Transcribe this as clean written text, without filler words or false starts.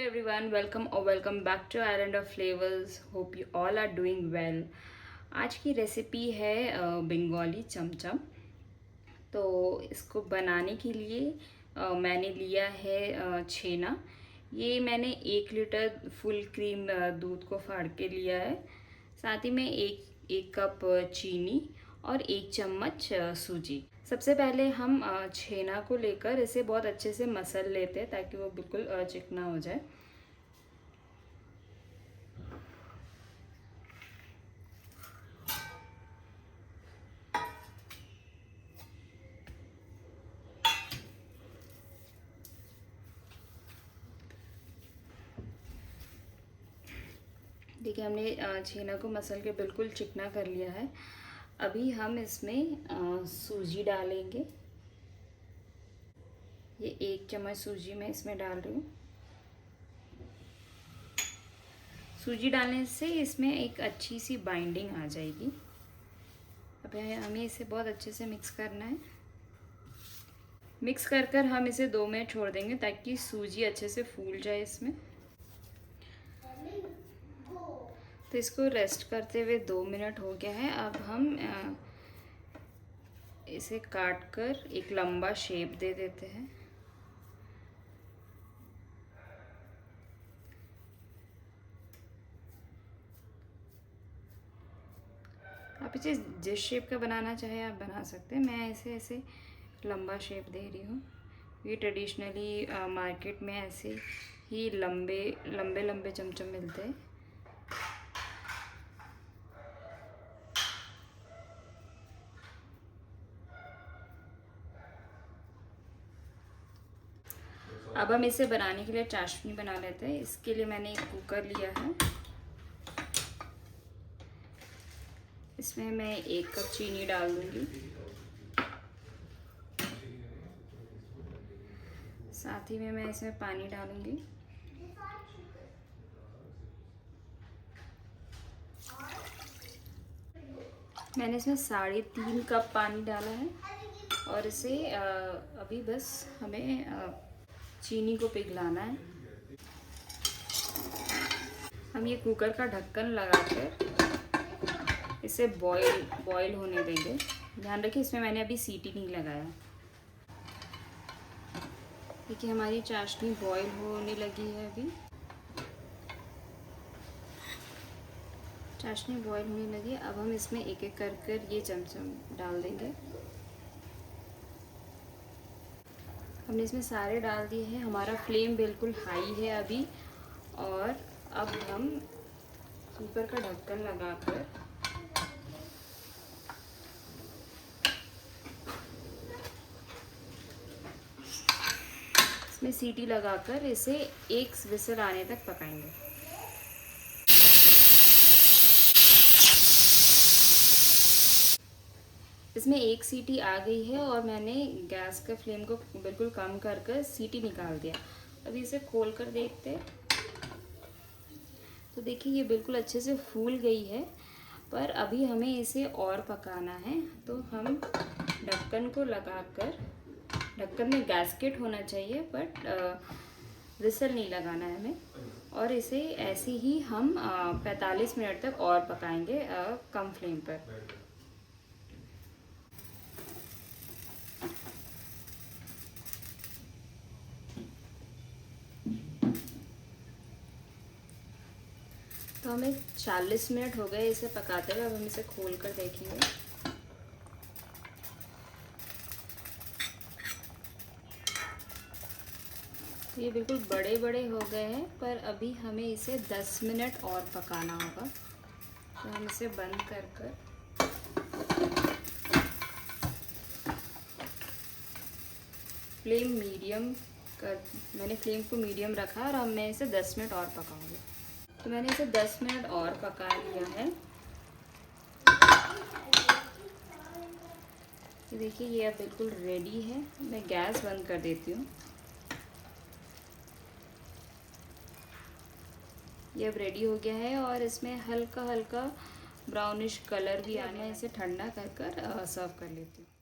everyone, welcome back to Island of Flavors. Hope you all are doing well. आज की recipe है बंगाली चमचम। तो इसको बनाने के लिए मैंने लिया है छेना। ये मैंने 1 लीटर फुल क्रीम दूध को फाड़ के लिया है। साथ ही में एक कप चीनी और 1 चम्मच सूजी। सबसे पहले हम छेना को लेकर इसे बहुत अच्छे से मसल लेते हैं ताकि वो बिल्कुल चिकना हो जाए। देखिए हमने छेना को मसल के बिल्कुल चिकना कर लिया है। अभी हम इसमें सूजी डालेंगे। ये 1 चम्मच सूजी मैं इसमें डाल रही हूँ। सूजी डालने से इसमें एक अच्छी सी बाइंडिंग आ जाएगी। अब हमें इसे बहुत अच्छे से मिक्स करना है। मिक्स कर हम इसे 2 मिनट छोड़ देंगे ताकि सूजी अच्छे से फूल जाए इसमें। तो इसको रेस्ट करते हुए 2 मिनट हो गया है। अब हम इसे काट कर एक लंबा शेप दे देते हैं। आप इसे जिस शेप का बनाना चाहे आप बना सकते हैं। मैं ऐसे लंबा शेप दे रही हूँ। ये ट्रेडिशनली मार्केट में ऐसे ही लंबे चमचम मिलते हैं। अब हम इसे बनाने के लिए चाशनी बना लेते हैं। इसके लिए मैंने एक कुकर लिया है। इसमें मैं 1 कप चीनी डाल दूंगी। साथ ही में मैं इसमें पानी डालूंगी। मैंने इसमें 3.5 कप पानी डाला है और इसे अभी बस हमें चीनी को पिघलाना है। हम ये कुकर का ढक्कन लगाकर इसे बॉईल होने देंगे। ध्यान रखिए इसमें मैंने अभी सीटी नहीं लगाया। देखिए हमारी चाशनी बॉईल होने लगी है। अभी चाशनी बॉईल होने लगी। अब हम इसमें एक एक कर ये चमचम डाल देंगे। हमने इसमें सारे डाल दिए हैं। हमारा फ्लेम बिल्कुल हाई है अभी। और अब हम कुकर का ढक्कन लगाकर इसमें सीटी लगाकर इसे 1 विसल आने तक पकाएंगे। इसमें 1 सीटी आ गई है और मैंने गैस का फ्लेम को बिल्कुल कम कर सीटी निकाल दिया। अभी इसे खोल कर देखते हैं। तो देखिए ये बिल्कुल अच्छे से फूल गई है। पर अभी हमें इसे और पकाना है। तो हम ढक्कन को लगाकर, ढक्कन में गैस्केट होना चाहिए बट विसल नहीं लगाना है हमें। और इसे ऐसे ही हम 45 मिनट तक और पकाएंगे कम फ्लेम पर। तो हमें 40 मिनट हो गए इसे पकाते हुए। अब हम इसे खोल कर देखेंगे। तो ये बिल्कुल बड़े हो गए हैं पर अभी हमें इसे 10 मिनट और पकाना होगा। तो हम इसे बंद कर फ्लेम मीडियम कर, मैंने फ्लेम को मीडियम रखा और अब मैं इसे 10 मिनट और पकाऊंगी। तो मैंने इसे 10 मिनट और पका लिया है। तो देखिए ये अब बिल्कुल रेडी है। मैं गैस बंद कर देती हूँ। ये अब रेडी हो गया है और इसमें हल्का ब्राउनिश कलर भी आना है। इसे ठंडा कर सर्व कर लेती हूँ।